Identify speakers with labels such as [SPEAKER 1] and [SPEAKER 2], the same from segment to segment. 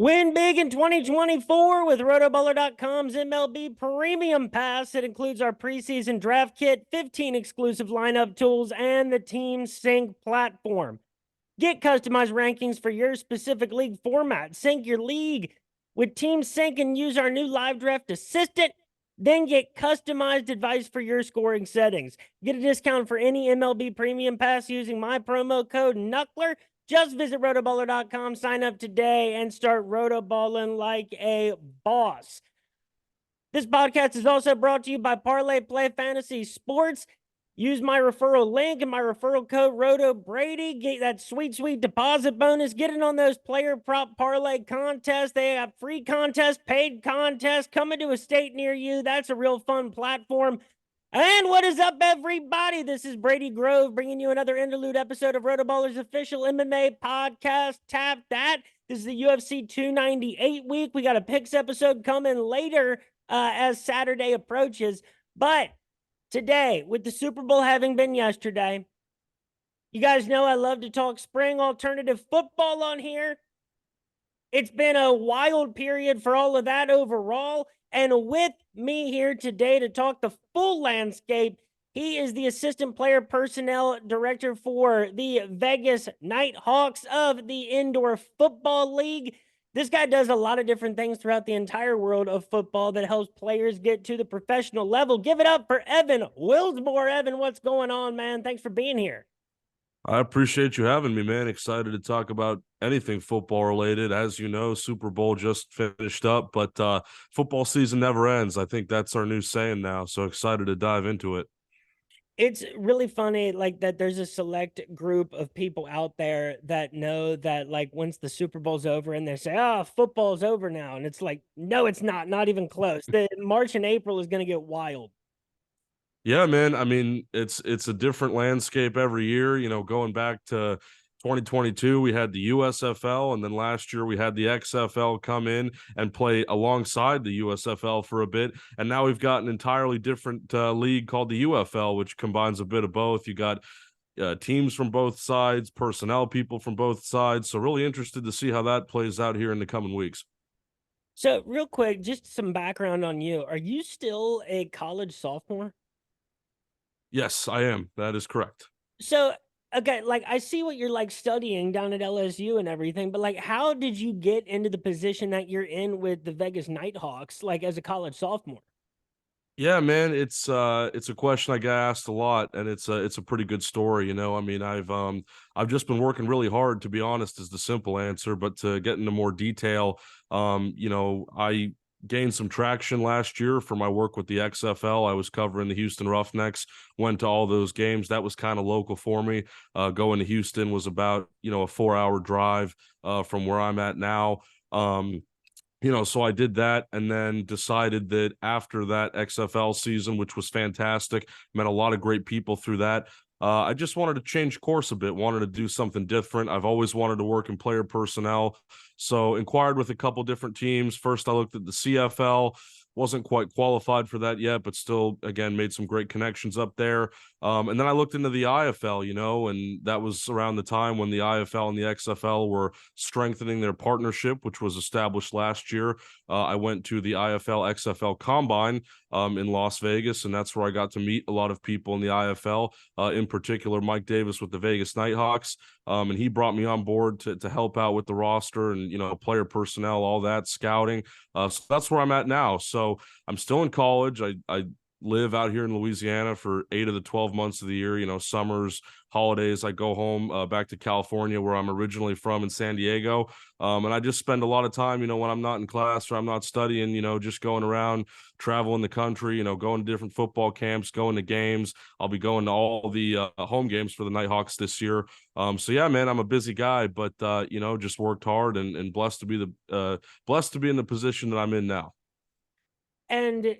[SPEAKER 1] Win big in 2024 with RotoBaller.com's MLB Premium Pass. It includes our preseason draft kit, 15 exclusive lineup tools, and the Team Sync platform. Get customized rankings for your specific league format. Sync your league with Team Sync and use our new live draft assistant. Then get customized advice for your scoring settings. Get a discount for any MLB Premium Pass using my promo code Knuckler. Just visit rotoballer.com, sign up today, and start rotoballing like a boss. This podcast is also brought to you by Parlay Play Fantasy Sports. Use my referral link and my referral code RotoBrady. Get that sweet, sweet deposit bonus. Get in on those player prop parlay contests. They have free contests, paid contests coming to a state near you. That's a real fun platform. And what is up, everybody? This is Brady Grove bringing you another Interlude episode of RotoBaller's official MMA podcast. Tap that. This is the UFC 298 week. We got a picks episode coming later as Saturday approaches. But today, with the Super Bowl having been yesterday, you guys know I love to talk spring alternative football on here. It's been a wild period for all of that overall. And with me here today to talk the full landscape, he is the assistant player personnel director for the Vegas Nighthawks of the Indoor Football League. This guy does a lot of different things throughout the entire world of football that helps players get to the professional level. Give it up for Evan Willsmore. Evan, what's going on, man? Thanks for being here.
[SPEAKER 2] I appreciate you having me, man. Excited to talk about anything football related. As you know, Super Bowl just finished up, but football season never ends. I think that's our new saying now. So excited to dive into it.
[SPEAKER 1] It's really funny, like, that there's a select group of people out there that know that, like, once the Super Bowl's over and they say, oh, football's over now. And it's like, no, it's not even close. The March and April is going to get wild.
[SPEAKER 2] Yeah, man. I mean, it's a different landscape every year. You know, going back to 2022, we had the USFL, and then last year we had the XFL come in and play alongside the USFL for a bit. And now we've got an entirely different league called the UFL, which combines a bit of both. You got teams from both sides, personnel people from both sides. So really interested to see how that plays out here in the coming weeks.
[SPEAKER 1] So, real quick, just some background on you. Are you still a college sophomore?
[SPEAKER 2] Yes, I am. That is correct.
[SPEAKER 1] So, okay, like, I see what you're, like, studying down at LSU and everything, but, like, how did you get into the position that you're in with the Vegas Nighthawks, like, as a college sophomore?
[SPEAKER 2] Yeah, man, it's a question I get asked a lot, and it's a pretty good story, you know. I mean, I've just been working really hard, to be honest, is the simple answer. But to get into more detail, you know, I gained some traction last year for my work with the XFL. I was covering the Houston Roughnecks, went to all those games. That was kind of local for me. Going to Houston was about, you know, a 4-hour drive from where I'm at now. You know, so I did that and then decided that after that XFL season, which was fantastic, met a lot of great people through that. I just wanted to change course a bit, wanted to do something different. I've always wanted to work in player personnel. So inquired with a couple different teams. First, I looked at the CFL. Wasn't quite qualified for that yet, but still, again, made some great connections up there. And then I looked into the IFL, you know, and that was around the time when the IFL and the XFL were strengthening their partnership, which was established last year. I went to the IFL XFL Combine in Las Vegas, and that's where I got to meet a lot of people in the IFL, in particular Mike Davis with the Vegas Nighthawks. And he brought me on board to help out with the roster and, you know, player personnel, all that, scouting. So that's where I'm at now. So I'm still in college. I live out here in Louisiana for 8 of the 12 months of the year, you know, summers, holidays. I go home back to California, where I'm originally from, in San Diego. And I just spend a lot of time, you know, when I'm not in class or I'm not studying, you know, just going around, traveling the country, you know, going to different football camps, going to games. I'll be going to all the home games for the Nighthawks this year. So yeah, man, I'm a busy guy, but you know, just worked hard and blessed to be blessed to be in the position that I'm in now.
[SPEAKER 1] And,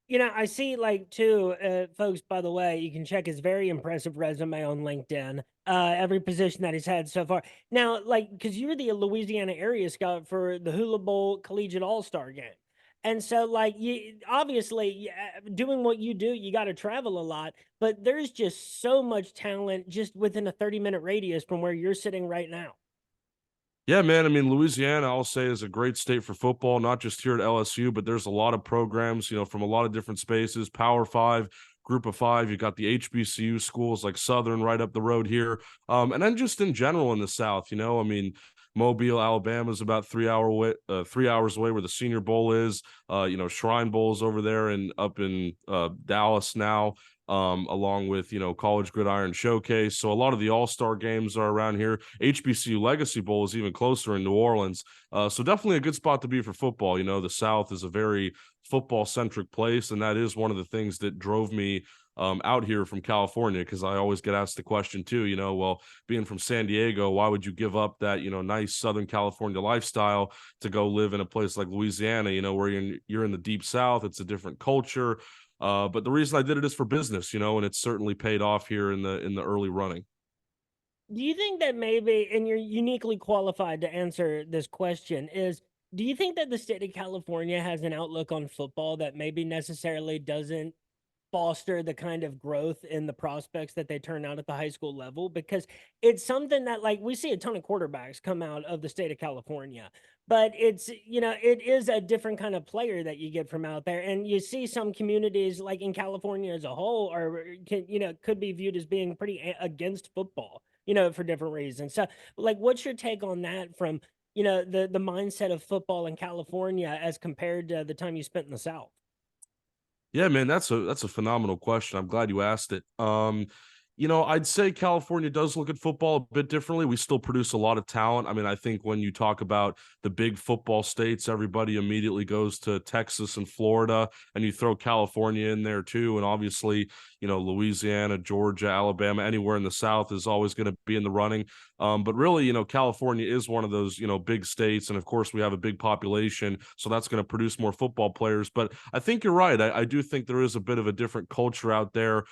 [SPEAKER 1] you know, I see, like, too, folks, by the way, you can check his very impressive resume on LinkedIn, every position that he's had so far. Now, like, because you're the Louisiana area scout for the Hula Bowl Collegiate All-Star game. And so, like, you obviously, doing what you do, you got to travel a lot, but there's just so much talent just within a 30-minute radius from where you're sitting right now.
[SPEAKER 2] Yeah, man. I mean, Louisiana, I'll say, is a great state for football, not just here at LSU, but there's a lot of programs, from a lot of different spaces. Power Five, Group of Five. You got the HBCU schools like Southern right up the road here. And then just in general in the South, I mean, Mobile, Alabama is about 3 hours away where the Senior Bowl is. Shrine Bowl's over there and up in Dallas now. Along with College Gridiron Showcase. So a lot of the All-Star games are around here. HBCU Legacy Bowl is even closer in New Orleans. So definitely a good spot to be for football. The South is a very football-centric place, and that is one of the things that drove me out here from California, because I always get asked the question too, well, being from San Diego, why would you give up that, nice Southern California lifestyle to go live in a place like Louisiana, where you're in the deep South. It's a different culture. But the reason I did it is for business, and it's certainly paid off here in the early running.
[SPEAKER 1] Do you think that maybe, and you're uniquely qualified to answer this question, do you think that the state of California has an outlook on football that maybe necessarily doesn't foster the kind of growth in the prospects that they turn out at the high school level? Because it's something that, like, we see a ton of quarterbacks come out of the state of California, but it is a different kind of player that you get from out there. And you see some communities, like in California as a whole, could be viewed as being pretty against football, for different reasons. So, like, what's your take on that from, the mindset of football in California as compared to the time you spent in the South?
[SPEAKER 2] Yeah, man, that's a phenomenal question. I'm glad you asked it. I'd say California does look at football a bit differently. We still produce a lot of talent. I mean, I think when you talk about the big football states, everybody immediately goes to Texas and Florida, and you throw California in there too. And obviously, Louisiana, Georgia, Alabama, anywhere in the South is always going to be in the running. But really, California is one of those, big states. And of course, we have a big population. So that's going to produce more football players. But I think you're right. I do think there is a bit of a different culture out there.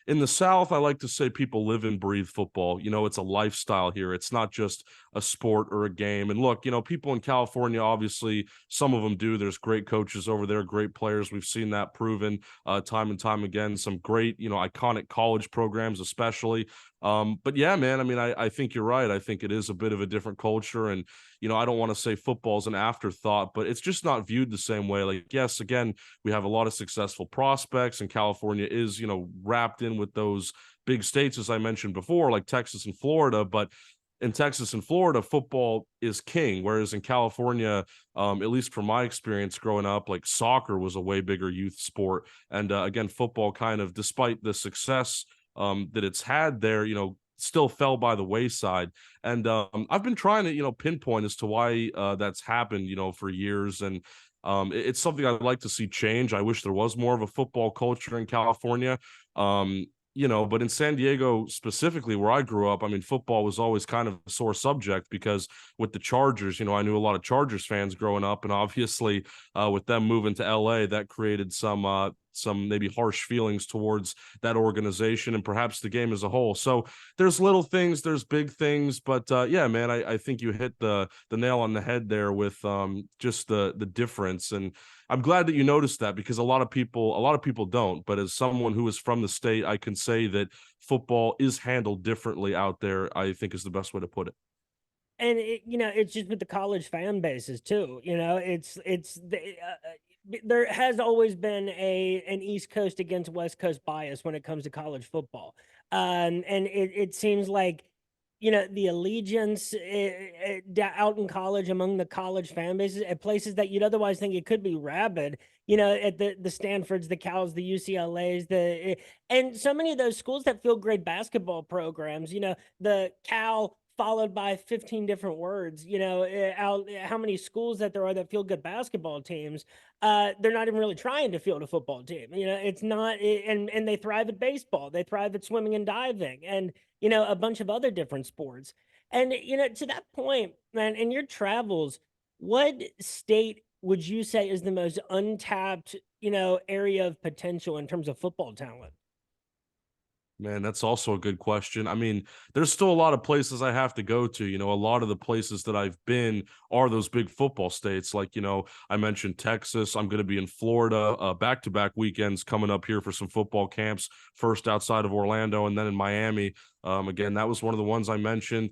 [SPEAKER 2] In the South, I like to say people live and breathe football. It's a lifestyle here. It's not just a sport or a game. And look, people in California, obviously, some of them do. There's great coaches over there, great players. We've seen that proven time and time again. Some great, iconic college programs, especially. But yeah, man, I mean, I think you're right. I think it is a bit of a different culture. And, I don't want to say football's an afterthought, but it's just not viewed the same way. Like, yes, again, we have a lot of successful prospects, and California is, wrapped in with those big states, as I mentioned before, like Texas and Florida. But in Texas and Florida, football is king. Whereas in California, at least from my experience growing up, like soccer was a way bigger youth sport. And again, football kind of, despite the success that it's had there, still fell by the wayside. And I've been trying to, pinpoint as to why that's happened, for years. And it's something I'd like to see change. I wish there was more of a football culture in California. But in San Diego specifically, where I grew up, I mean, football was always kind of a sore subject, because with the Chargers, I knew a lot of Chargers fans growing up, and obviously with them moving to LA, that created some maybe harsh feelings towards that organization and perhaps the game as a whole. So there's little things, there's big things, but yeah, man, I think you hit the nail on the head there with just the difference. And I'm glad that you noticed that, because a lot of people don't. But as someone who is from the state, I can say that football is handled differently out there, I think, is the best way to put it.
[SPEAKER 1] And it's just with the college fan bases too. There has always been an East Coast against West Coast bias when it comes to college football. And it seems like, the allegiance out in college among the college fan bases at places that you'd otherwise think it could be rabid, at the Stanfords, the Cals, the UCLAs, and so many of those schools that feel great basketball programs, the Cal followed by 15 different words, out how many schools that there are that feel good basketball teams. They're not even really trying to field a football team. It's not, and they thrive at baseball. They thrive at swimming and diving, and a bunch of other different sports. And to that point, man, in your travels, what state would you say is the most untapped, area of potential in terms of football talent?
[SPEAKER 2] Man, that's also a good question. I mean, there's still a lot of places I have to go to. A lot of the places that I've been are those big football states. Like, I mentioned Texas. I'm going to be in Florida, back-to-back weekends coming up here for some football camps, first outside of Orlando and then in Miami. Again, that was one of the ones I mentioned.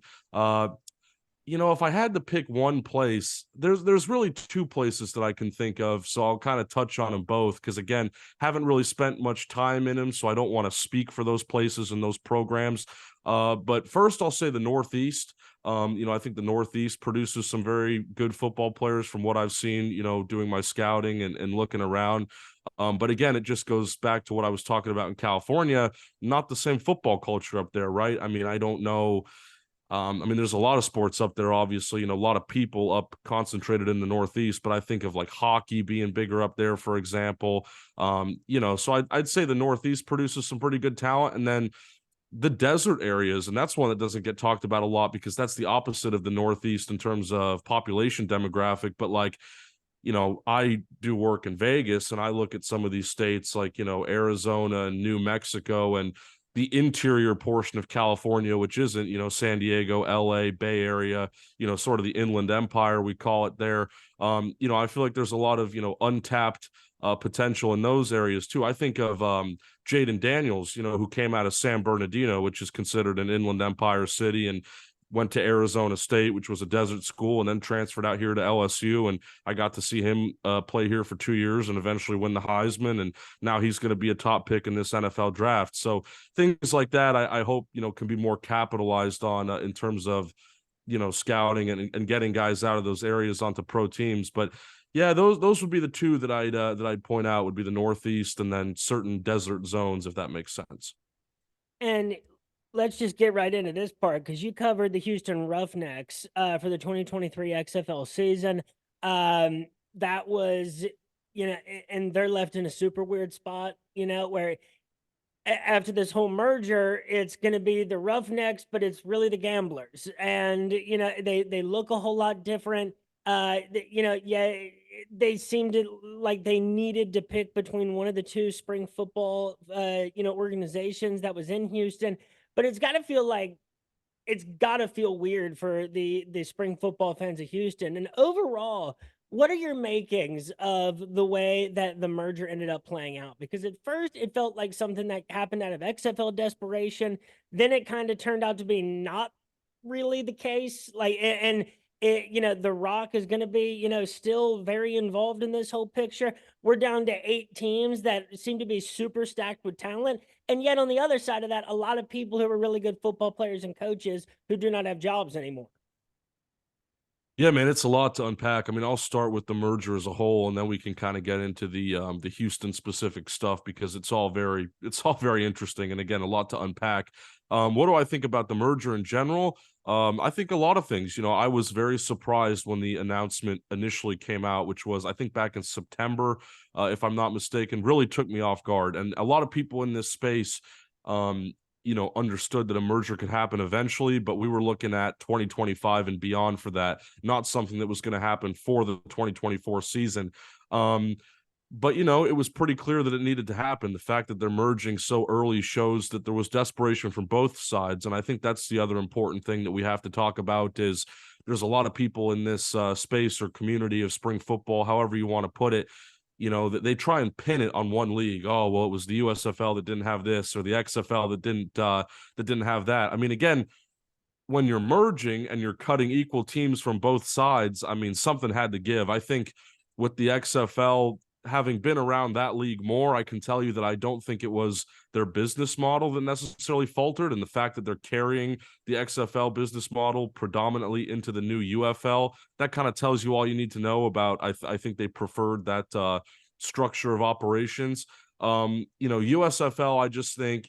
[SPEAKER 2] if I had to pick one place, there's really two places that I can think of. So I'll kind of touch on them both because again, haven't really spent much time in them, so I don't want to speak for those places and those programs. But first, I'll say the Northeast. I think the Northeast produces some very good football players from what I've seen. Doing my scouting and looking around. But again, it just goes back to what I was talking about in California. Not the same football culture up there, right? I mean, I don't know. There's a lot of sports up there, obviously, a lot of people up concentrated in the Northeast, but I think of like hockey being bigger up there, for example. So I'd say the Northeast produces some pretty good talent. And then the desert areas, and that's one that doesn't get talked about a lot because that's the opposite of the Northeast in terms of population demographic. But like, I do work in Vegas and I look at some of these states like, Arizona and New Mexico and the interior portion of California, which isn't, San Diego, LA, Bay Area, sort of the Inland Empire, we call it there. I feel like there's a lot of, untapped potential in those areas too. I think of Jaden Daniels, who came out of San Bernardino, which is considered an Inland Empire city, and went to Arizona State, which was a desert school, and then transferred out here to LSU. And I got to see him play here for 2 years and eventually win the Heisman. And now he's going to be a top pick in this NFL draft. So things like that, I hope, can be more capitalized on in terms of, scouting and getting guys out of those areas onto pro teams. But yeah, those would be the two that I'd point out would be the Northeast and then certain desert zones, if that makes sense.
[SPEAKER 1] And let's just get right into this part because you covered the Houston Roughnecks for the 2023 XFL season. That was, and they're left in a super weird spot, where after this whole merger, it's going to be the Roughnecks, but it's really the Gamblers. And, they look a whole lot different. They seemed like they needed to pick between one of the two spring football, organizations that was in Houston. But it's got to feel weird for the spring football fans of Houston. And overall, what are your makings of the way that the merger ended up playing out? Because at first it felt like something that happened out of XFL desperation. Then it kind of turned out to be not really the case. The Rock is going to be, still very involved in this whole picture. We're down to 8 teams that seem to be super stacked with talent. And yet on the other side of that, a lot of people who are really good football players and coaches who do not have jobs anymore.
[SPEAKER 2] Yeah, man, it's a lot to unpack. I mean, I'll start with the merger as a whole, and then we can kind of get into the Houston specific stuff because it's all very interesting, and again, a lot to unpack. What do I think about the merger in general? I think a lot of things. I was very surprised when the announcement initially came out, which was I think back in September, if I'm not mistaken, really took me off guard, and a lot of people in this space. Understood that a merger could happen eventually, but we were looking at 2025 and beyond for that, not something that was going to happen for the 2024 season. But it was pretty clear that it needed to happen. The fact that they're merging so early shows that there was desperation from both sides. And I think that's the other important thing that we have to talk about is there's a lot of people in this space or community of spring football, however you want to put it, that they try and pin it on one league. Oh, well, it was the USFL that didn't have this or the XFL that didn't have that. I mean, again, when you're merging and you're cutting equal teams from both sides, I mean, something had to give. I think with the XFL having been around that league more, I can tell you that I don't think it was their business model that necessarily faltered, and the fact that they're carrying the XFL business model predominantly into the new UFL, that kind of tells you all you need to know about. I think they preferred that structure of operations. USFL, I just think,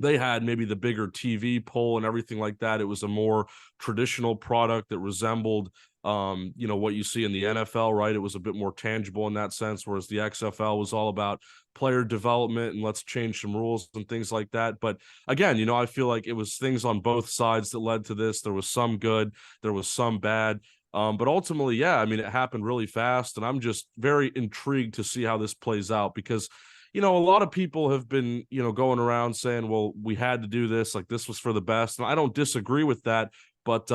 [SPEAKER 2] they had maybe the bigger TV pull and everything like that. It was a more traditional product that resembled what you see in the NFL, right? It was a bit more tangible in that sense, whereas the XFL was all about player development and let's change some rules and things like that. But again, I feel like it was things on both sides that led to this. There was some good, there was some bad. But ultimately, yeah, I mean, it happened really fast, and I'm just very intrigued to see how this plays out because a lot of people have been, going around saying, well, we had to do this, like this was for the best. And I don't disagree with that, but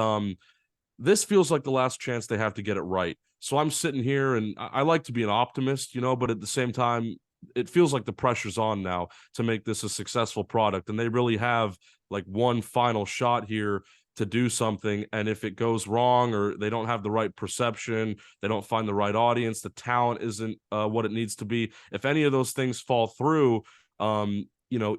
[SPEAKER 2] this feels like the last chance they have to get it right. So I'm sitting here and I like to be an optimist, but at the same time, it feels like the pressure's on now to make this a successful product. And they really have like one final shot here to do something, and if it goes wrong or they don't have the right perception, they don't find the right audience, the talent isn't what it needs to be, if any of those things fall through,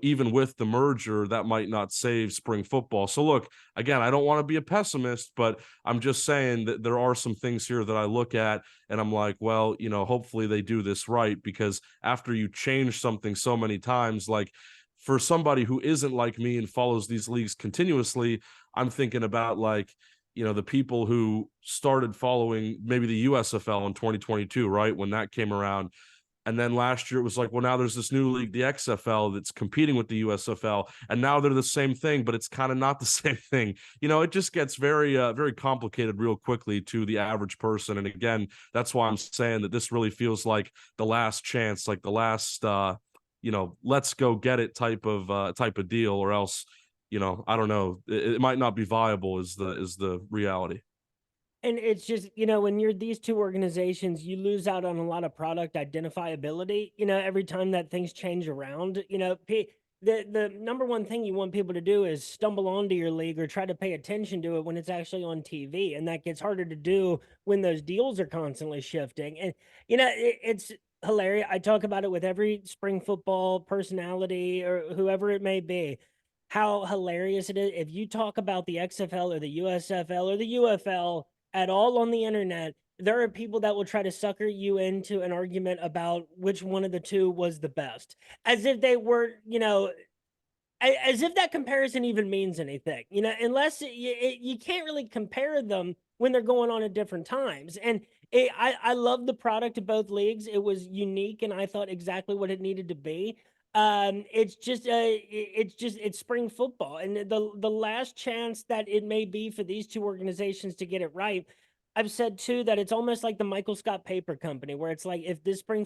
[SPEAKER 2] even with the merger, that might not save spring football. So look, again, I don't want to be a pessimist, but I'm just saying that there are some things here that I look at and I'm like, well, hopefully they do this right, because after you change something so many times, like for somebody who isn't like me and follows these leagues continuously, I'm thinking about like, the people who started following maybe the USFL in 2022, right? When that came around. And then last year it was like, well, now there's this new league, the XFL, that's competing with the USFL, and now they're the same thing, but it's kind of not the same thing. It just gets very, very complicated real quickly to the average person. And again, that's why I'm saying that this really feels like the last chance, like the last, let's go get it type of deal, or else, I don't know, it might not be viable. Is the reality.
[SPEAKER 1] And it's just, when you're these two organizations, you lose out on a lot of product identifiability, every time that things change around. The number one thing you want people to do is stumble onto your league or try to pay attention to it when it's actually on TV. And that gets harder to do when those deals are constantly shifting. And, it's hilarious. I talk about it with every spring football personality or whoever it may be, how hilarious it is. If you talk about the XFL or the USFL or the UFL at all on the internet, there are people that will try to sucker you into an argument about which one of the two was the best, as if they were, as if that comparison even means anything, unless you can't really compare them when they're going on at different times. And I love the product of both leagues. It was unique, and I thought exactly what it needed to be. It's spring football, and the last chance that it may be for these two organizations to get it right. I've said too that it's almost like the Michael Scott Paper Company, where it's like if this the spring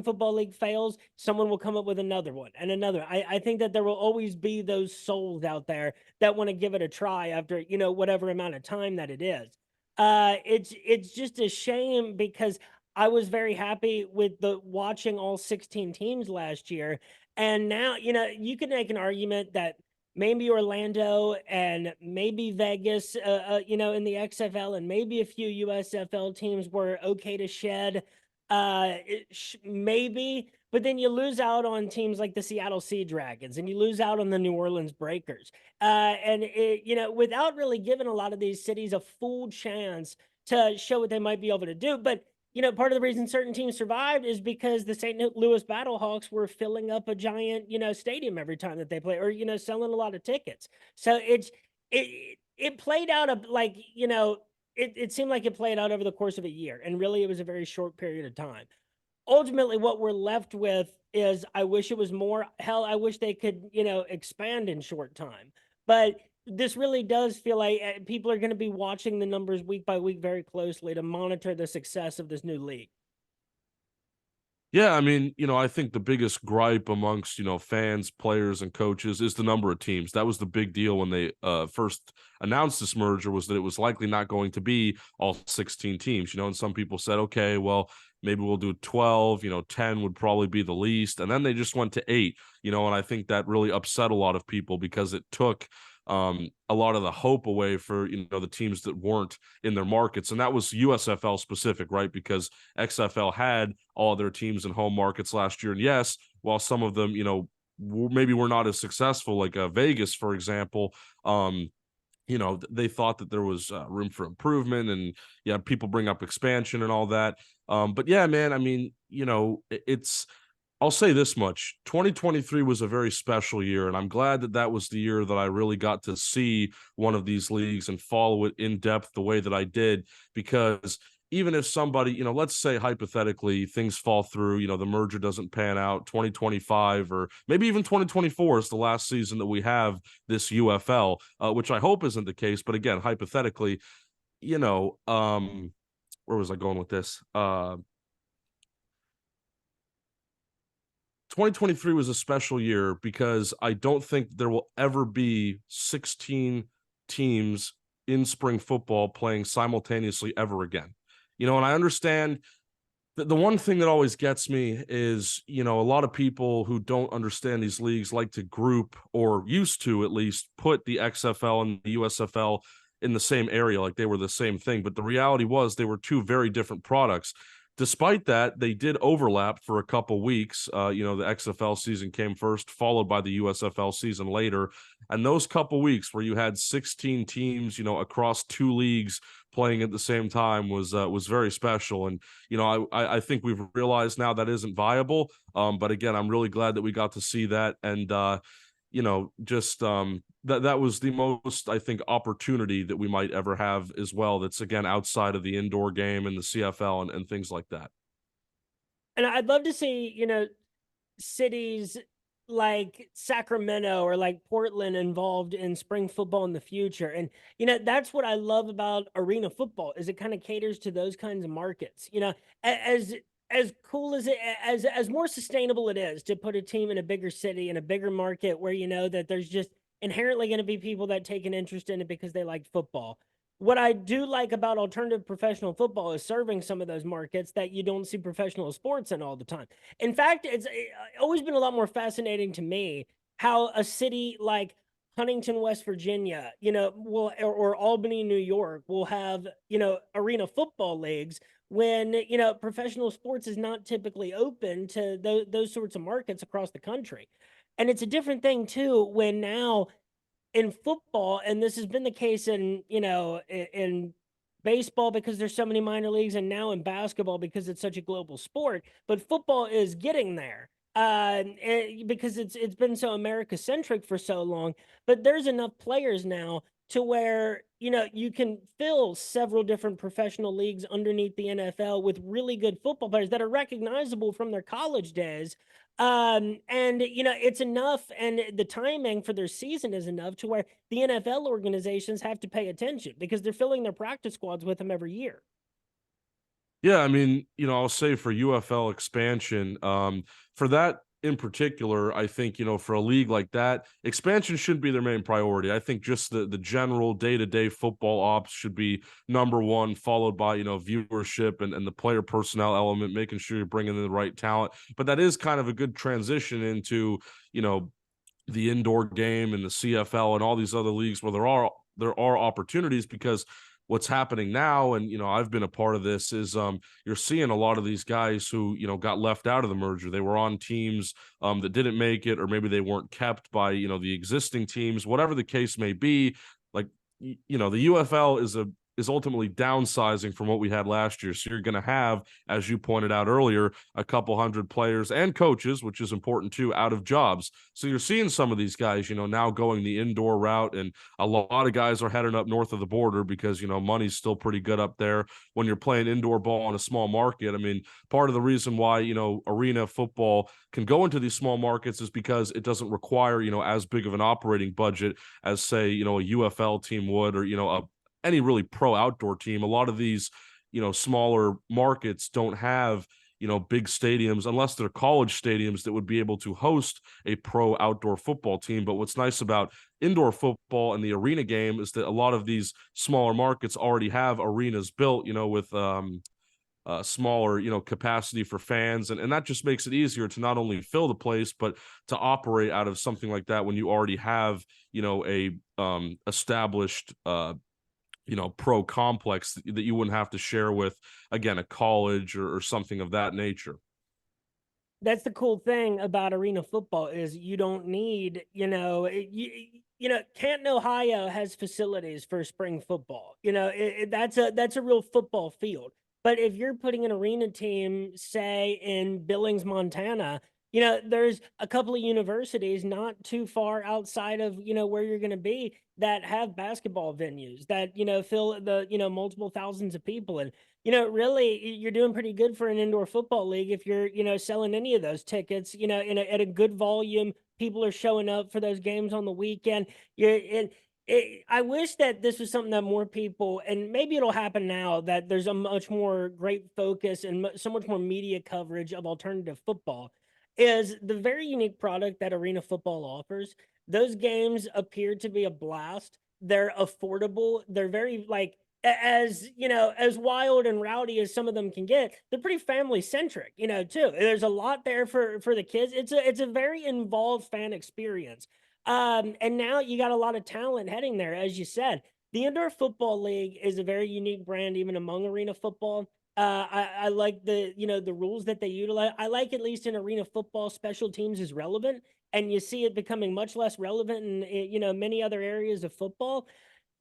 [SPEAKER 1] football league fails, someone will come up with another one and another. I think that there will always be those souls out there that want to give it a try after, whatever amount of time that it is. It's just a shame because I was very happy with the watching all 16 teams last year. And now, you can make an argument that maybe Orlando and maybe Vegas, in the XFL, and maybe a few USFL teams were okay to shed. Maybe, but then you lose out on teams like the Seattle Sea Dragons, and you lose out on the New Orleans Breakers. Without really giving a lot of these cities a full chance to show what they might be able to do. But part of the reason certain teams survived is because the St. Louis Battlehawks were filling up a giant, stadium every time that they play, or selling a lot of tickets. So it played out like, it seemed like it played out over the course of a year, and really it was a very short period of time. Ultimately, what we're left with is, I wish it was more. Hell, I wish they could, expand in short time. But this really does feel like people are going to be watching the numbers week by week very closely to monitor the success of this new league.
[SPEAKER 2] Yeah, I mean, I think the biggest gripe amongst, fans, players, and coaches is the number of teams. That was the big deal when they first announced this merger, was that it was likely not going to be all 16 teams, and some people said, okay, well, maybe we'll do 12, 10 would probably be the least. And then they just went to 8, and I think that really upset a lot of people because it took a lot of the hope away for the teams that weren't in their markets. And that was USFL specific, right? Because XFL had all their teams in home markets last year, and yes, while some of them maybe were not as successful, like Vegas, for example, they thought that there was room for improvement, and yeah, people bring up expansion and all that. But yeah, man, I mean, I'll say this much. 2023 was a very special year, and I'm glad that that was the year that I really got to see one of these leagues and follow it in depth the way that I did, because even if somebody, let's say hypothetically things fall through, the merger doesn't pan out, 2025 or maybe even 2024 is the last season that we have this UFL, which I hope isn't the case. But again, hypothetically, where was I going with this? 2023 was a special year because I don't think there will ever be 16 teams in spring football playing simultaneously ever again. And I understand The one thing that always gets me is, a lot of people who don't understand these leagues like to group, or used to at least, put the XFL and the USFL in the same area, like they were the same thing. But the reality was they were two very different products. Despite that, they did overlap for a couple weeks. The XFL season came first, followed by the USFL season later. And those couple weeks where you had 16 teams, across two leagues playing at the same time was very special. And I think we've realized now that isn't viable. But again, I'm really glad that we got to see that. And just that was the most, I think, opportunity that we might ever have as well. That's again outside of the indoor game and the CFL and things like that.
[SPEAKER 1] And I'd love to see, cities like Sacramento or like Portland involved in spring football in the future. And that's what I love about arena football, is it kind of caters to those kinds of markets. As cool as it, as more sustainable it is to put a team in a bigger city, in a bigger market, where that there's just inherently going to be people that take an interest in it because they like football. What I do like about alternative professional football is serving some of those markets that you don't see professional sports in all the time. In fact, it's always been a lot more fascinating to me how a city like Huntington, West Virginia, will, or Albany, New York, will have, arena football leagues when, professional sports is not typically open to those sorts of markets across the country. And it's a different thing too when now in football, and this has been the case in in baseball because there's so many minor leagues, and now in basketball because it's such a global sport. But football is getting there because it's been so America centric for so long. But there's enough players now to where you can fill several different professional leagues underneath the NFL with really good football players that are recognizable from their college days. And it's enough, and the timing for their season is enough to where the NFL organizations have to pay attention because they're filling their practice squads with them every year.
[SPEAKER 2] Yeah, I mean, I'll say for UFL expansion, for that in particular, I think, for a league like that, expansion shouldn't be their main priority. I think just the general day-to-day football ops should be number one, followed by, viewership and the player personnel element, making sure you're bringing in the right talent. But that is kind of a good transition into, the indoor game and the CFL and all these other leagues where there are opportunities, because what's happening now, and I've been a part of this, is you're seeing a lot of these guys who got left out of the merger. They were on teams that didn't make it, or maybe they weren't kept by the existing teams, whatever the case may be. Like the UFL is ultimately downsizing from what we had last year. So you're going to have, as you pointed out earlier, a couple hundred players and coaches, which is important too, out of jobs. So you're seeing some of these guys, now going the indoor route, and a lot of guys are heading up north of the border because, money's still pretty good up there when you're playing indoor ball in a small market. I mean, part of the reason why, arena football can go into these small markets is because it doesn't require, as big of an operating budget as, say, a UFL team would, or, any really pro outdoor team. A lot of these, smaller markets don't have, big stadiums unless they're college stadiums that would be able to host a pro outdoor football team. But what's nice about indoor football and the arena game is that a lot of these smaller markets already have arenas built, with smaller, capacity for fans. And that just makes it easier to not only fill the place, but to operate out of something like that when you already have, a established pro complex that you wouldn't have to share with, again, a college or something of that nature.
[SPEAKER 1] That's the cool thing about arena football is you don't need, Canton, Ohio has facilities for spring football. That's a real football field. But if you're putting an arena team, say in Billings, Montana, there's a couple of universities not too far outside of, where you're going to be that have basketball venues that, fill the, multiple thousands of people. And, really, you're doing pretty good for an indoor football league if you're, selling any of those tickets, at a good volume. People are showing up for those games on the weekend. I wish that this was something that more people, and maybe it'll happen now, that there's a much more great focus and so much more media coverage of alternative football, is the very unique product that arena football offers. Those games appear to be a blast. They're affordable. They're very, like, as you know, as wild and rowdy as some of them can get, they're pretty family centric, you know, too. There's a lot there for the kids. It's a very involved fan experience. And now you got a lot of talent heading there, as you said. The Indoor Football League is a very unique brand, even among arena football. I like the rules that they utilize. I like, at least in arena football, special teams is relevant, and you see it becoming much less relevant in many other areas of football.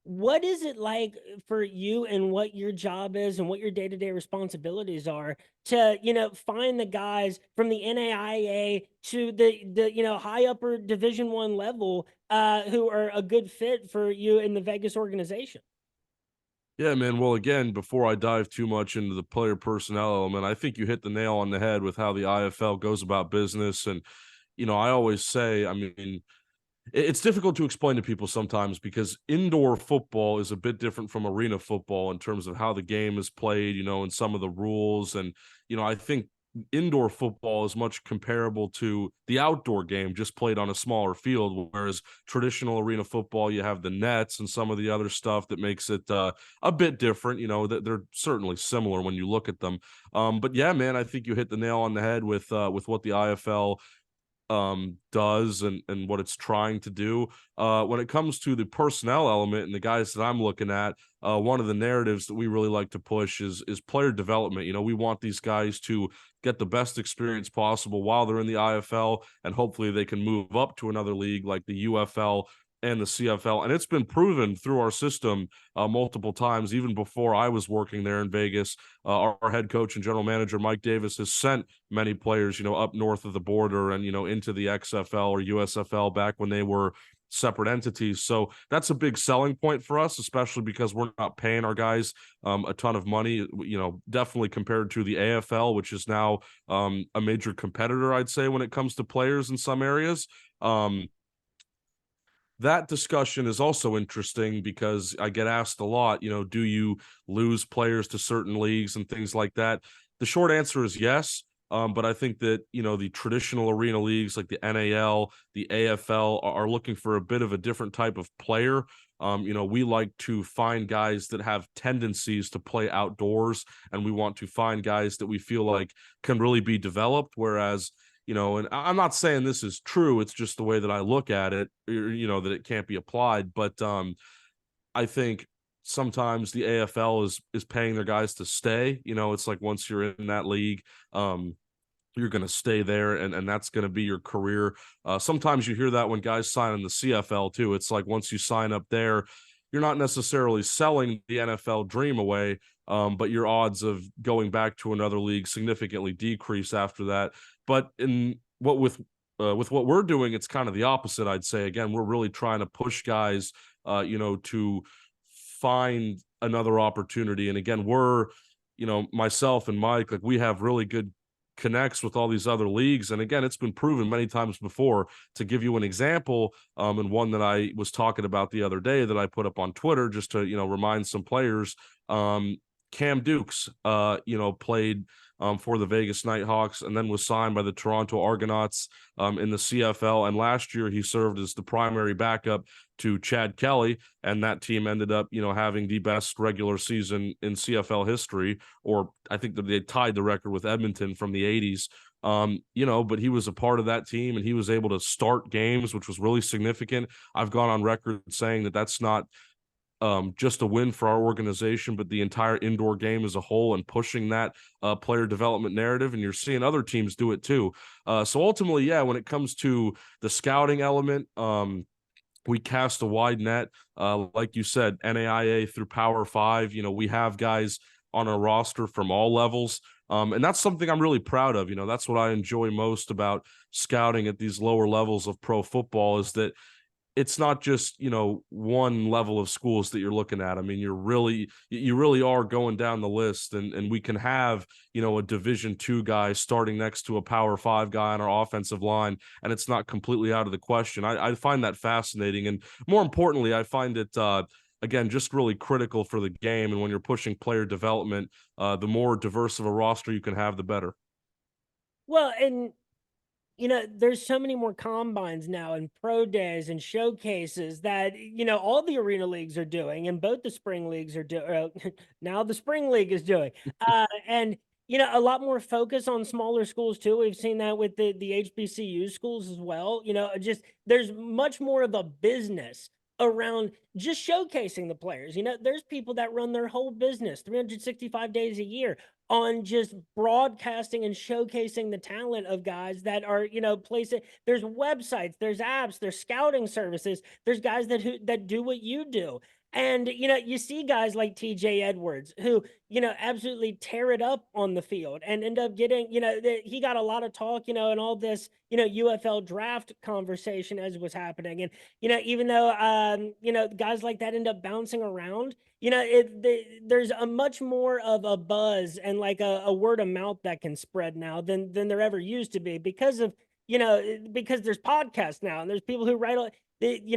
[SPEAKER 1] What is it like for you, and what your job is and what your day-to-day responsibilities are to, find the guys from the NAIA to the high upper Division 1 level who are a good fit for you in the Vegas organization?
[SPEAKER 2] Yeah, man. Well, again, before I dive too much into the player personnel element, I think you hit the nail on the head with how the IFL goes about business. And, I always say, I mean, it's difficult to explain to people sometimes because indoor football is a bit different from arena football in terms of how the game is played, and some of the rules. And, I think indoor football is much comparable to the outdoor game, just played on a smaller field, whereas traditional arena football, you have the nets and some of the other stuff that makes it a bit different. That they're certainly similar when you look at them. But yeah, man, I think you hit the nail on the head with what the IFL does and what it's trying to do. When it comes to the personnel element and the guys that I'm looking at, one of the narratives that we really like to push is player development. We want these guys to get the best experience possible while they're in the IFL, and hopefully they can move up to another league like the UFL and the CFL. And it's been proven through our system multiple times, even before I was working there in Vegas. Our head coach and general manager, Mike Davis, has sent many players, up north of the border and, into the XFL or USFL back when they were separate entities. So that's a big selling point for us, especially because we're not paying our guys a ton of money, definitely compared to the AFL, which is now a major competitor, I'd say, when it comes to players in some areas. That discussion is also interesting because I get asked a lot, do you lose players to certain leagues and things like that? The short answer is yes. But I think that, the traditional arena leagues like the NAL, the AFL are looking for a bit of a different type of player. We like to find guys that have tendencies to play outdoors, and we want to find guys that we feel like can really be developed. Whereas, and I'm not saying this is true, it's just the way that I look at it, that it can't be applied. But I think sometimes the AFL is paying their guys to stay. It's like once you're in that league, you're going to stay there, and that's going to be your career. Sometimes you hear that when guys sign in the CFL too. It's like once you sign up there, you're not necessarily selling the NFL dream away, but your odds of going back to another league significantly decrease after that. But with what we're doing, it's kind of the opposite, I'd say. Again, we're really trying to push guys, to find another opportunity. And again, we're, myself and Mike, like we have really good connects with all these other leagues. And again, it's been proven many times before. To give you an example, and one that I was talking about the other day that I put up on Twitter just to, remind some players, Cam Dukes, played for the Vegas Nighthawks and then was signed by the Toronto Argonauts in the CFL. And last year he served as the primary backup to Chad Kelly, and that team ended up, having the best regular season in CFL history, or I think that they tied the record with Edmonton from the 80s. But he was a part of that team and he was able to start games, which was really significant. I've gone on record saying that that's not just a win for our organization, but the entire indoor game as a whole, and pushing that player development narrative. And you're seeing other teams do it too. So ultimately, yeah, when it comes to the scouting element, we cast a wide net. Like you said, NAIA through Power 5, we have guys on our roster from all levels. And that's something I'm really proud of. That's what I enjoy most about scouting at these lower levels of pro football, is that it's not just, one level of schools that you're looking at. I mean, you really are going down the list, and we can have, a Division 2 guy starting next to a Power 5 guy on our offensive line, and it's not completely out of the question. I find that fascinating. And more importantly, I find it, again, just really critical for the game. And when you're pushing player development, the more diverse of a roster you can have, the better.
[SPEAKER 1] Well, and There's so many more combines now and pro days and showcases that, all the arena leagues are doing and both the spring leagues are doing. Now the spring league is doing. And, a lot more focus on smaller schools too. We've seen that with the HBCU schools as well. Just there's much more of a business around just showcasing the players. There's people that run their whole business 365 days a year on just broadcasting and showcasing the talent of guys that are, placing. There's websites, there's apps, there's scouting services, there's guys that do what you do. And you see guys like TJ Edwards who, absolutely tear it up on the field and end up getting, he got a lot of talk, and all this, UFL draft conversation as was happening. And, even though guys like that end up bouncing around, there's a much more of a buzz and like a word of mouth that can spread now than there ever used to be because of because there's podcasts now and there's people who write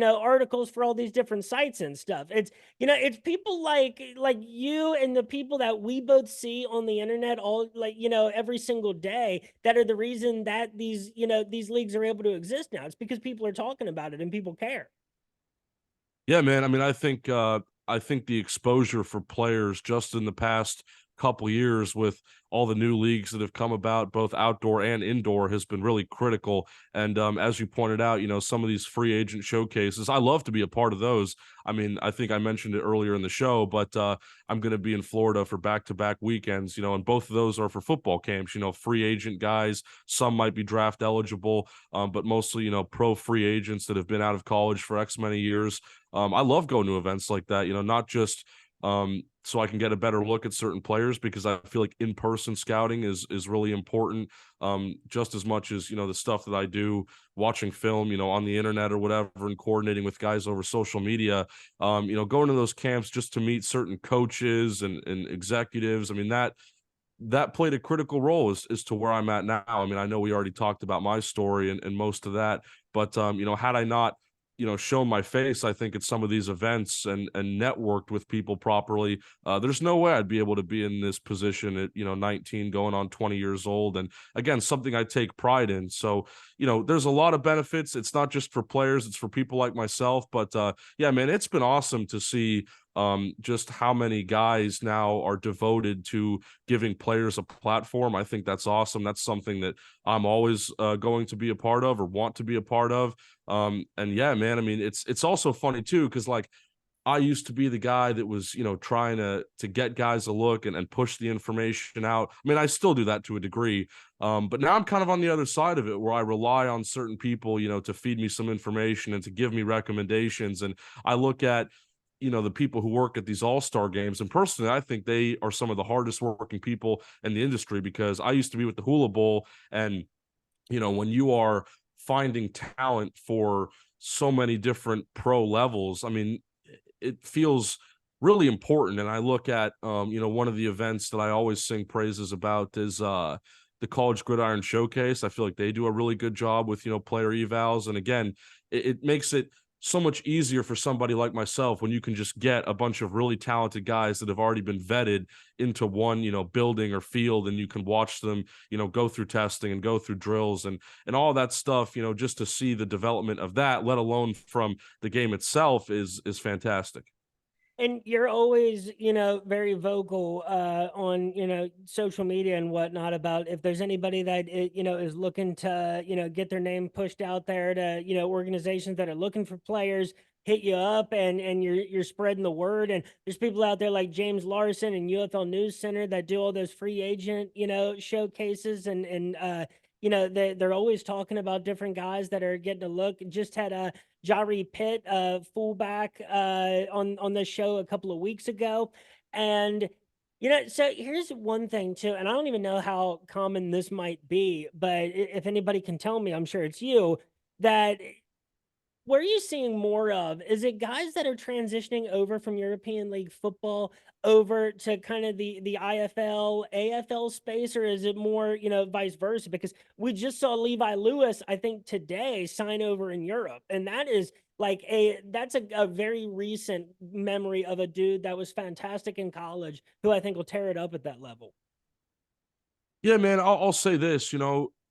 [SPEAKER 1] articles for all these different sites and stuff. It's people like you and the people that we both see on the internet all every single day that are the reason that these leagues are able to exist now. It's because people are talking about it and people care.
[SPEAKER 2] Yeah, man. I mean, I think the exposure for players just in the past couple years with all the new leagues that have come about, both outdoor and indoor, has been really critical. And as you pointed out, some of these free agent showcases, I love to be a part of those. I mean, I think I mentioned it earlier in the show, but I'm going to be in Florida for back-to-back weekends, and both of those are for football camps. Free agent guys, some might be draft eligible, but mostly, pro free agents that have been out of college for X many years. I love going to events like that, not just so I can get a better look at certain players, because I feel like in-person scouting is really important, just as much as, the stuff that I do watching film, on the internet or whatever, and coordinating with guys over social media. Going to those camps just to meet certain coaches and executives. I mean, that played a critical role as to where I'm at now. I mean, I know we already talked about my story and most of that, but had I not shown my face, I think, at some of these events and networked with people properly, there's no way I'd be able to be in this position at 19 going on 20 years old. And again, something I take pride in. So there's a lot of benefits. It's not just for players, it's for people like myself. But yeah, man, it's been awesome to see just how many guys now are devoted to giving players a platform. I think that's awesome. That's something that I'm always going to be a part of or want to be a part of. And yeah, man, I mean, it's also funny too, because like I used to be the guy that was, trying to get guys a look and push the information out. I mean, I still do that to a degree. But now I'm kind of on the other side of it, where I rely on certain people, to feed me some information and to give me recommendations. And I look at, the people who work at these all-star games, and personally, I think they are some of the hardest working people in the industry, because I used to be with the Hula Bowl, and when you are finding talent for so many different pro levels, I mean, it feels really important. And I look at one of the events that I always sing praises about is the College Gridiron Showcase. I feel like they do a really good job with player evals, and again, it makes it so much easier for somebody like myself when you can just get a bunch of really talented guys that have already been vetted into one building or field, and you can watch them go through testing and go through drills and all that stuff, just to see the development of that, let alone from the game itself, is fantastic.
[SPEAKER 1] And you're always, very vocal on, social media and whatnot about if there's anybody that, is looking to, get their name pushed out there to, organizations that are looking for players, hit you up and you're spreading the word. And there's people out there like James Larson and UFL News Center that do all those free agent, showcases and they're always talking about different guys that are getting a look. Just had a Jari Pitt, fullback, on the show a couple of weeks ago, and so here's one thing too, and I don't even know how common this might be, but if anybody can tell me, I'm sure it's you that what are you seeing more of? Is it guys that are transitioning over from European League football over to kind of the IFL, AFL space, or is it more, vice versa? Because we just saw Levi Lewis, I think today, sign over in Europe. And that is like that's a very recent memory of a dude that was fantastic in college who I think will tear it up at that level.
[SPEAKER 2] Yeah, man, I'll say this,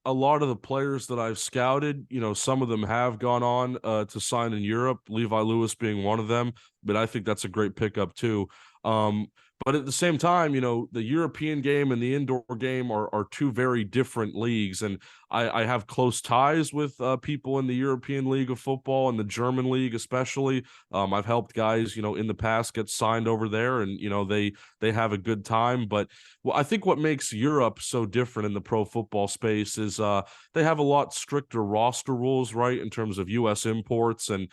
[SPEAKER 2] a lot of the players that I've scouted, some of them have gone on to sign in Europe, Levi Lewis being one of them, but I think that's a great pickup too. Um, but at the same time, the European game and the indoor game are two very different leagues. And I have close ties with people in the European League of Football and the German League, especially. I've helped guys, in the past get signed over there, and they have a good time. But I think what makes Europe so different in the pro football space is they have a lot stricter roster rules, right, in terms of U.S. imports. And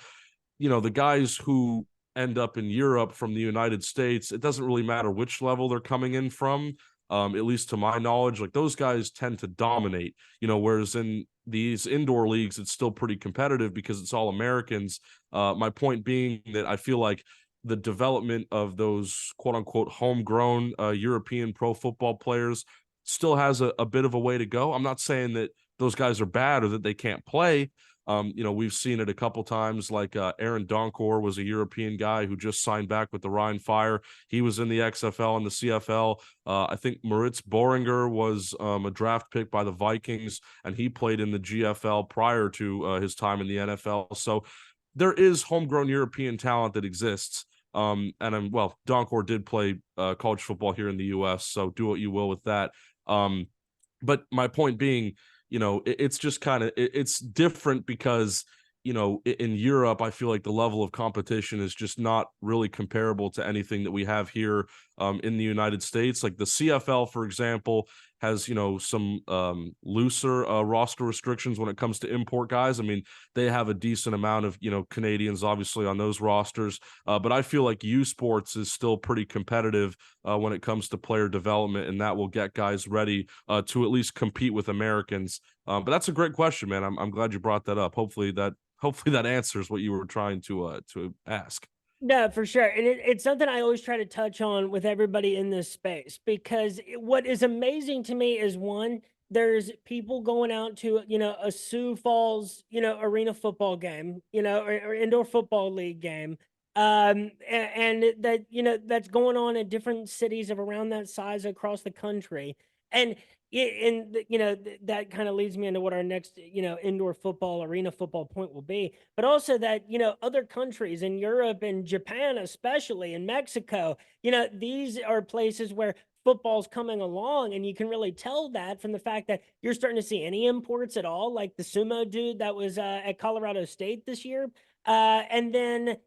[SPEAKER 2] the guys who end up in Europe from the United States, it doesn't really matter which level they're coming in from. At least to my knowledge, like those guys tend to dominate, whereas in these indoor leagues, it's still pretty competitive because it's all Americans. My point being that I feel like the development of those quote unquote homegrown European pro football players still has a bit of a way to go. I'm not saying that those guys are bad or that they can't play. We've seen it a couple times, like Aaron Donkor was a European guy who just signed back with the Rhine Fire. He was in the XFL and the CFL. I think Moritz Boringer was a draft pick by the Vikings, and he played in the GFL prior to his time in the NFL. So there is homegrown European talent that exists. Donkor did play college football here in the U.S., so do what you will with that. But my point being, it's just kind of it's different because in Europe, I feel like the level of competition is just not really comparable to anything that we have here in the United States. Like the CFL, for example, has some looser roster restrictions when it comes to import guys. I mean, they have a decent amount of Canadians obviously on those rosters, but I feel like U Sports is still pretty competitive when it comes to player development, and that will get guys ready to at least compete with Americans. But that's a great question, man. I'm glad you brought that up. Hopefully that answers what you were trying to ask.
[SPEAKER 1] No, for sure. And it's something I always try to touch on with everybody in this space because what is amazing to me is one, there's people going out to, a Sioux Falls, arena football game, or indoor football league game. And that, that's going on in different cities of around that size across the country. And that kind of leads me into what our next indoor football arena football point will be, but also that other countries in Europe and Japan, especially in Mexico, these are places where football's coming along, and you can really tell that from the fact that you're starting to see any imports at all, like the sumo dude that was at Colorado State this year. And then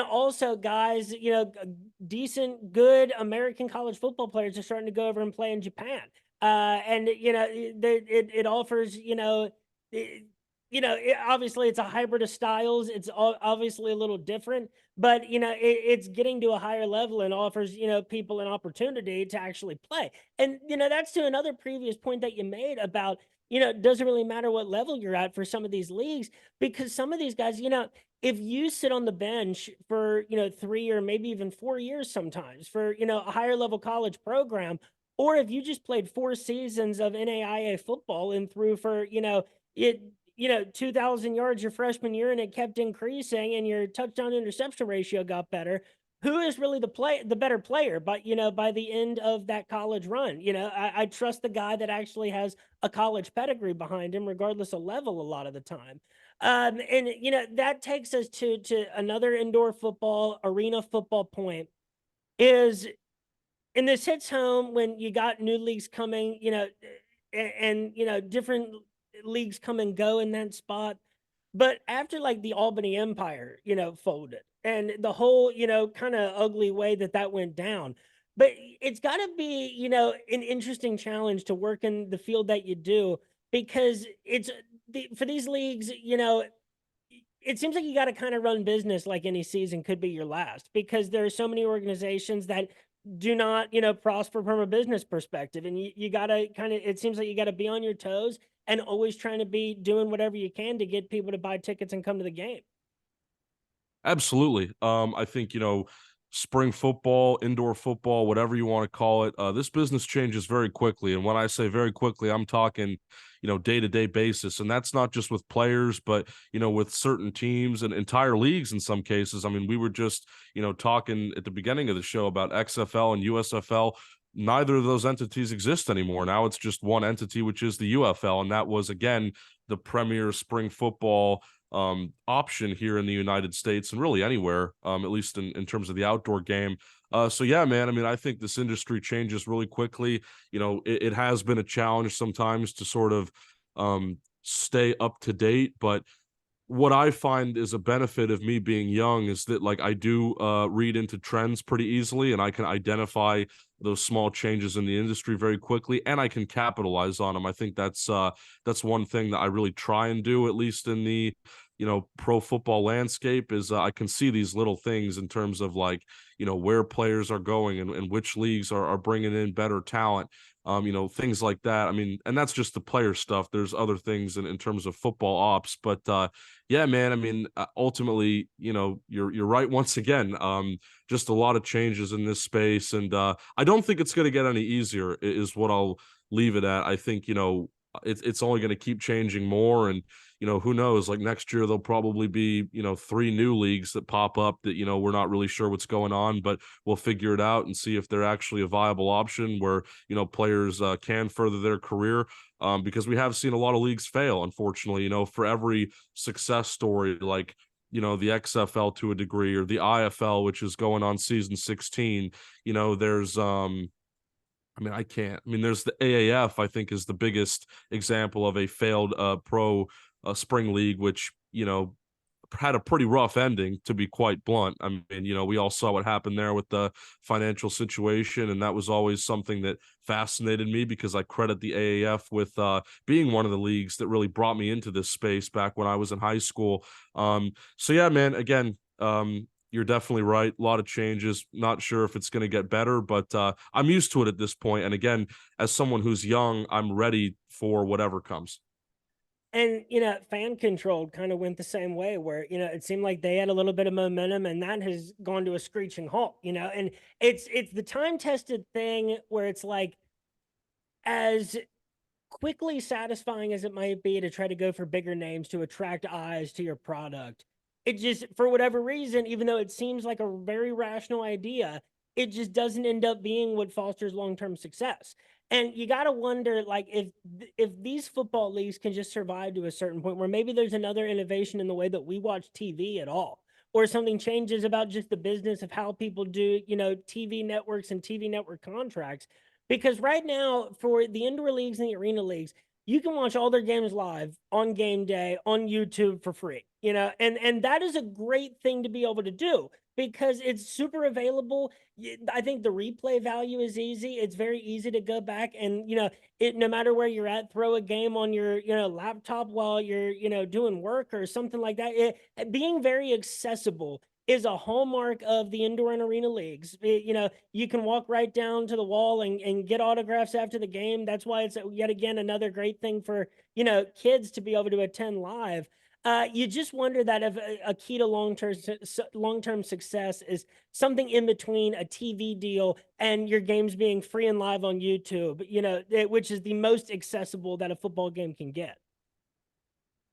[SPEAKER 1] also guys, decent, good American college football players are starting to go over and play in Japan. And it offers obviously it's a hybrid of styles. It's obviously a little different, but it's getting to a higher level and offers people an opportunity to actually play. And that's to another previous point that you made about it doesn't really matter what level you're at for some of these leagues, because some of these guys, if you sit on the bench for 3 or maybe even 4 years sometimes for a higher level college program, or if you just played 4 seasons of NAIA football and threw for, 2,000 yards your freshman year and it kept increasing and your touchdown interception ratio got better, who is really the better player? But, by the end of that college run, I trust the guy that actually has a college pedigree behind him, regardless of level, a lot of the time. And, that takes us to another indoor football, arena football point is, and this hits home when you got new leagues coming, and different leagues come and go in that spot. But after like the Albany Empire, folded and the whole, kind of ugly way that went down. But it's got to be, an interesting challenge to work in the field that you do, because for these leagues, it seems like you got to kind of run business like any season could be your last, because there are so many organizations that do not, prosper from a business perspective. And you got to it seems like you got to be on your toes and always trying to be doing whatever you can to get people to buy tickets and come to the game.
[SPEAKER 2] Absolutely. I think, spring football, indoor football, whatever you want to call it, this business changes very quickly. And when I say very quickly, I'm talking, day-to-day basis. And that's not just with players, but, with certain teams and entire leagues in some cases. I mean, we were just, talking at the beginning of the show about XFL and USFL. neither of those entities exist anymore. Now it's just one entity, which is the UFL, and that was again the premier spring football option here in the United States and really anywhere, at least in terms of the outdoor game. So yeah, man, I mean, I think this industry changes really quickly. You know, it has been a challenge sometimes to sort of stay up to date, but what I find is a benefit of me being young is that like I do read into trends pretty easily, and I can identify those small changes in the industry very quickly, and I can capitalize on them. I think that's one thing that I really try and do, at least in the pro football landscape, is I can see these little things in terms of like where players are going and which leagues are bringing in better talent. Things like that. I mean, and that's just the player stuff. There's other things in terms of football ops, but yeah, man. I mean, ultimately, you're right once again. Just a lot of changes in this space, and I don't think it's going to get any easier. Is what I'll leave it at. I think it's only going to keep changing more, and who knows? Like next year, there'll probably be 3 new leagues that pop up that we're not really sure what's going on, but we'll figure it out and see if they're actually a viable option where players can further their career. Because we have seen a lot of leagues fail, unfortunately. For every success story, like the XFL to a degree, or the IFL, which is going on season 16, there's there's the AAF, I think, is the biggest example of a failed pro spring league, which had a pretty rough ending, to be quite blunt. I mean, we all saw what happened there with the financial situation, and that was always something that fascinated me because I credit the AAF with being one of the leagues that really brought me into this space back when I was in high school. So yeah, man, again, you're definitely right. A lot of changes. Not sure if it's going to get better, but I'm used to it at this point. And again, as someone who's young, I'm ready for whatever comes.
[SPEAKER 1] And, fan controlled kind of went the same way where, it seemed like they had a little bit of momentum and that has gone to a screeching halt, and it's the time tested thing where it's like, as quickly satisfying as it might be to try to go for bigger names to attract eyes to your product, it just, for whatever reason, even though it seems like a very rational idea, it just doesn't end up being what fosters long-term success. And you got to wonder, like, if these football leagues can just survive to a certain point where maybe there's another innovation in the way that we watch TV at all, or something changes about just the business of how people do, TV networks and TV network contracts. Because right now, for the indoor leagues and the arena leagues, you can watch all their games live on game day on YouTube for free, and that is a great thing to be able to do because it's super available. I think the replay value is easy. It's very easy to go back and, no matter where you're at, throw a game on your, laptop while you're, doing work or something like that. Being very accessible is a hallmark of the indoor and arena leagues. You can walk right down to the wall and get autographs after the game. That's why it's yet again another great thing for, kids to be able to attend live. You just wonder that if a key to long-term success is something in between a TV deal and your games being free and live on YouTube, which is the most accessible that a football game can get.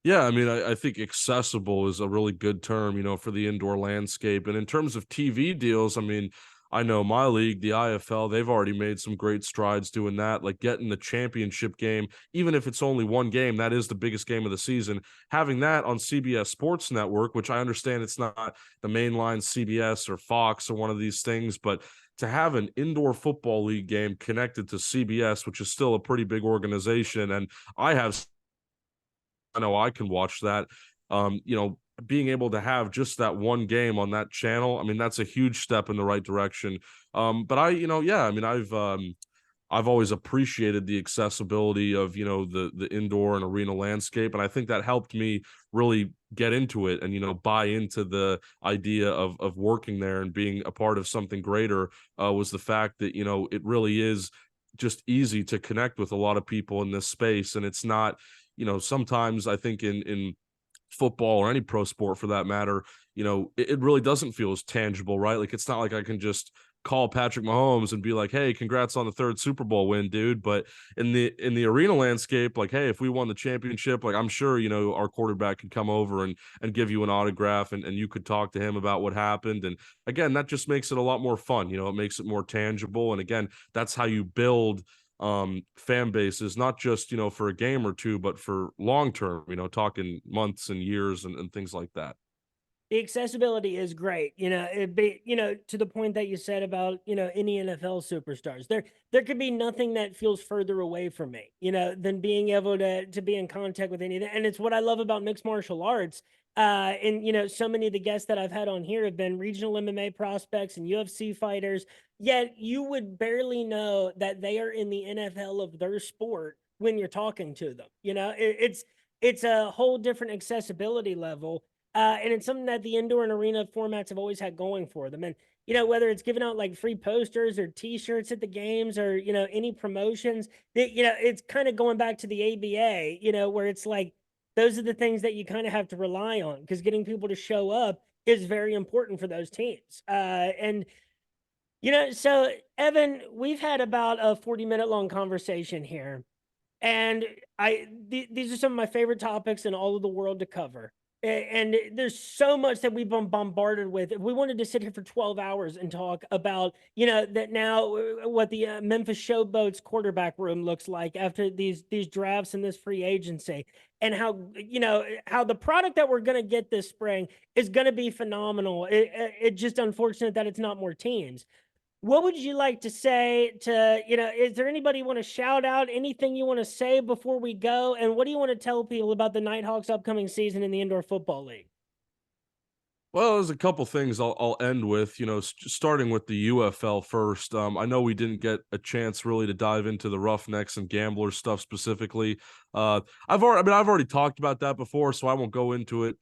[SPEAKER 2] Yeah, I mean, I think accessible is a really good term, for the indoor landscape. And in terms of TV deals, I mean, I know my league, the IFL, they've already made some great strides doing that, like getting the championship game, even if it's only one game, that is the biggest game of the season. Having that on CBS Sports Network, which I understand it's not the mainline CBS or Fox or one of these things, but to have an indoor football league game connected to CBS, which is still a pretty big organization, and I know I can watch that. Being able to have just that one game on that channel, I mean, that's a huge step in the right direction. But yeah, I mean, I've always appreciated the accessibility of, the indoor and arena landscape. And I think that helped me really get into it and, buy into the idea of working there and being a part of something greater, was the fact that, it really is just easy to connect with a lot of people in this space. And it's not, sometimes I think in football or any pro sport for that matter, it really doesn't feel as tangible, right? Like it's not like I can just call Patrick Mahomes and be like, hey, congrats on the third Super Bowl win, dude. But in the arena landscape, like, hey, if we won the championship, like I'm sure, our quarterback could come over and give you an autograph, and you could talk to him about what happened. And again, that just makes it a lot more fun. It makes it more tangible. And again, that's how you build fan bases, not just, for a game or two, but for long term, talking months and years and things like that.
[SPEAKER 1] The accessibility is great. To the point that you said about, any NFL superstars. There could be nothing that feels further away from me, than being able to be in contact with anything. And it's what I love about mixed martial arts. And so many of the guests that I've had on here have been regional MMA prospects and UFC fighters, yet you would barely know that they are in the NFL of their sport when you're talking to them. It's a whole different accessibility level, and it's something that the indoor and arena formats have always had going for them. And, whether it's giving out like free posters or t-shirts at the games or, any promotions, it's kind of going back to the ABA, where it's like, those are the things that you kind of have to rely on, because getting people to show up is very important for those teams. So Evan, we've had about a 40-minute long conversation here. And these are some of my favorite topics in all of the world to cover. And there's so much that we've been bombarded with. If we wanted to sit here for 12 hours and talk about, that now what the Memphis Showboats quarterback room looks like after these drafts and this free agency, and how the product that we're going to get this spring is going to be phenomenal. It's just unfortunate that it's not more teams. What would you like to say to, is there anybody you want to shout out? Anything you want to say before we go? And what do you want to tell people about the Nighthawks upcoming season in the Indoor Football League?
[SPEAKER 2] Well, there's a couple things I'll end with, starting with the UFL first. I know we didn't get a chance really to dive into the Roughnecks and Gamblers stuff specifically. I've already talked about that before, so I won't go into it,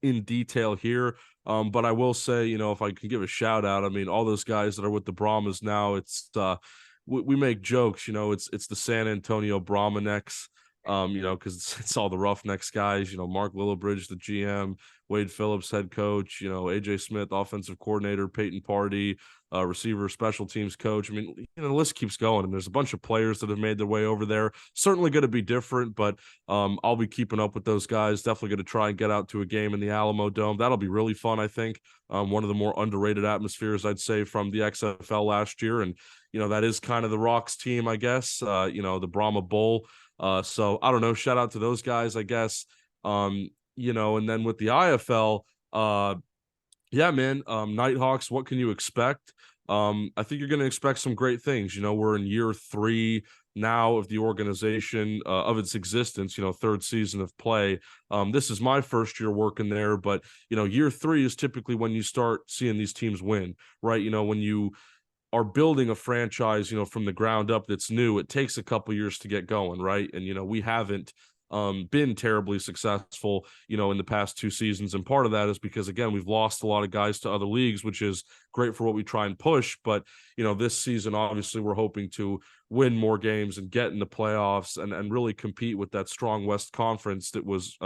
[SPEAKER 2] in detail here. But I will say, if I can give a shout out, I mean, all those guys that are with the Brahmas now, it's we make jokes, it's the San Antonio Brahmanecks. Because it's all the Roughnecks guys, Mark Willowbridge, the GM, Wade Phillips, head coach, AJ Smith, offensive coordinator, Peyton Party, receiver, special teams coach. I mean, the list keeps going, and there's a bunch of players that have made their way over there. Certainly going to be different, but I'll be keeping up with those guys. Definitely going to try and get out to a game in the Alamo Dome. That'll be really fun, I think. One of the more underrated atmospheres, I'd say, from the XFL last year. And, that is kind of the Rocks team, I guess, the Brahma Bowl. So I don't know, shout out to those guys, I guess. And then with the IFL, yeah, man, Nighthawks, what can you expect? I think you're going to expect some great things. We're in year 3 now of the organization, of its existence, third season of play. This is my first year working there, but, year 3 is typically when you start seeing these teams win, right? When you are building a franchise, from the ground up that's new, it takes a couple years to get going, right? And we haven't been terribly successful, in the past 2 seasons, and part of that is because, again, we've lost a lot of guys to other leagues, which is great for what we try and push. But this season, obviously, we're hoping to win more games and get in the playoffs and really compete with that strong West Conference that was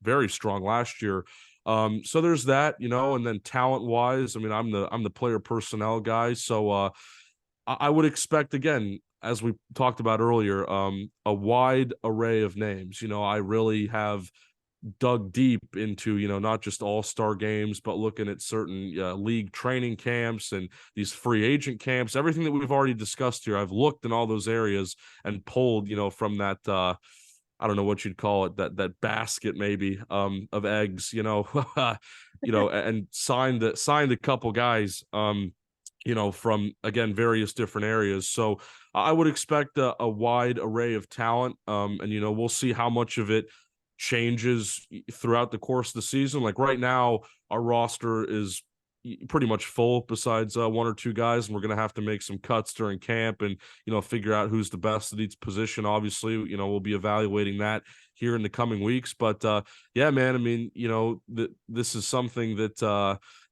[SPEAKER 2] very strong last year. So there's that, and then talent wise, I mean, I'm the player personnel guy. So I would expect, again, as we talked about earlier, a wide array of names. I really have dug deep into, not just all-star games, but looking at certain league training camps and these free agent camps, everything that we've already discussed here. I've looked in all those areas and pulled, from that, I don't know what you'd call it, that basket maybe of eggs, and signed a couple guys, from, again, various different areas. So I would expect a wide array of talent, and we'll see how much of it changes throughout the course of the season. Like right now, our roster is pretty much full besides 1 or 2 guys, and we're going to have to make some cuts during camp and figure out who's the best at each position. Obviously, we'll be evaluating that here in the coming weeks. But yeah, man, I mean, this is something that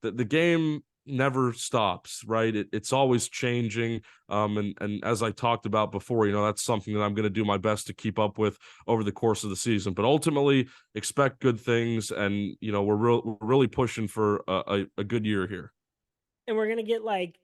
[SPEAKER 2] that the game never stops, right? It's always changing. And as I talked about before, that's something that I'm going to do my best to keep up with over the course of the season. But ultimately, expect good things, and we're really pushing for a good year here.
[SPEAKER 1] And we're going to get like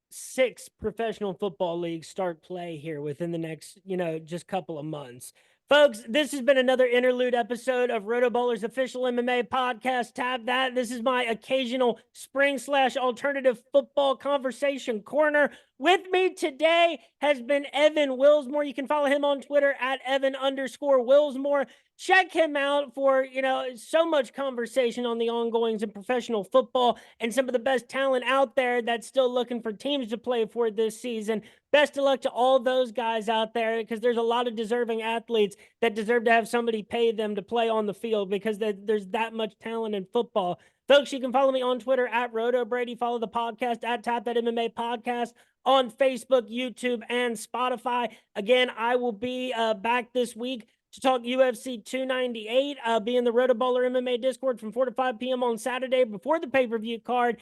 [SPEAKER 1] 6 professional football leagues start play here within the next, just couple of months. Folks, this has been another interlude episode of RotoBallers official MMA podcast. Tab that. This is my occasional spring/alternative football conversation corner. With me today has been Evan Willsmore. You can follow him on Twitter at Evan_Willsmore. Check him out for, so much conversation on the ongoings in professional football and some of the best talent out there that's still looking for teams to play for this season. Best of luck to all those guys out there, because there's a lot of deserving athletes that deserve to have somebody pay them to play on the field, because there's that much talent in football. Folks, you can follow me on Twitter at RotoBrady. Follow the podcast at Tap That MMA Podcast on Facebook, YouTube, and Spotify. Again, I will be back this week to talk UFC 298. I'll be in the RotoBaller MMA Discord from 4 to 5 p.m. on Saturday before the pay-per-view card.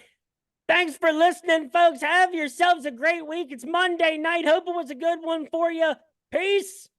[SPEAKER 1] Thanks for listening, folks. Have yourselves a great week. It's Monday night. Hope it was a good one for you. Peace.